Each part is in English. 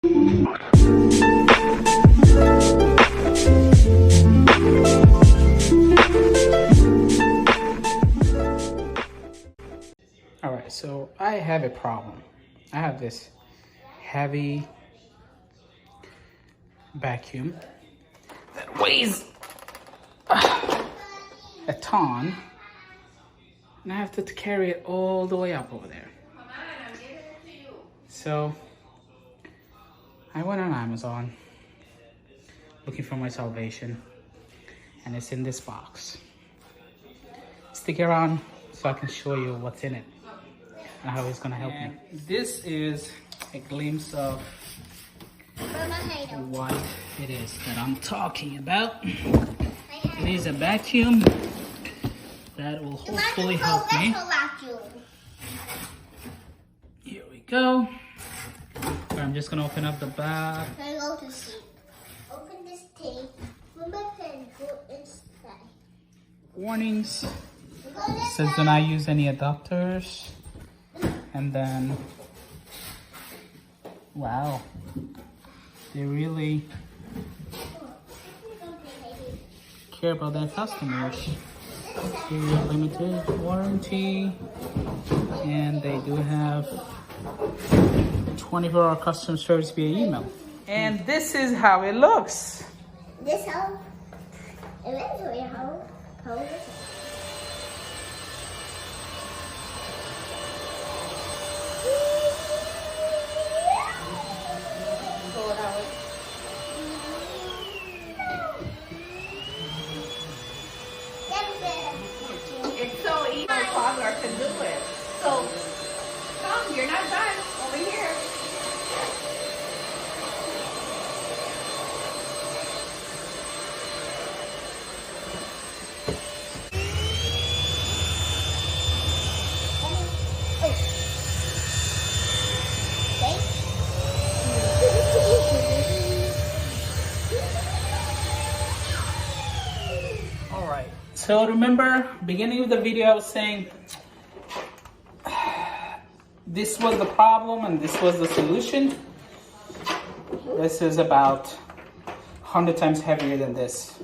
Alright, so I have a problem. I have this heavy vacuum that weighs a ton, and I have to carry it all the way up over there. So I went on Amazon looking for my salvation, and it's in this box. Stick around so I can show you what's in it and how it's gonna help me. This is a glimpse of what it is that I'm talking about. It is a vacuum that will hopefully help me. Here we go. I'm just gonna open up the back. Open this tape. Put my pen, go inside. Warnings. It says do not use any adapters. And then, wow, they really care about their customers. Limited warranty, and they do have 24-hour customer service via email. And this is how it looks. This how? Eventually how is it? It's so easy. A toddler can do it. So, come, you're not done. Over here. Alright, so remember, beginning of the video I was saying this was the problem and this was the solution. This is about 100 times heavier than this.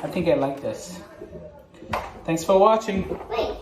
I think I like this. Thanks for watching. Wait.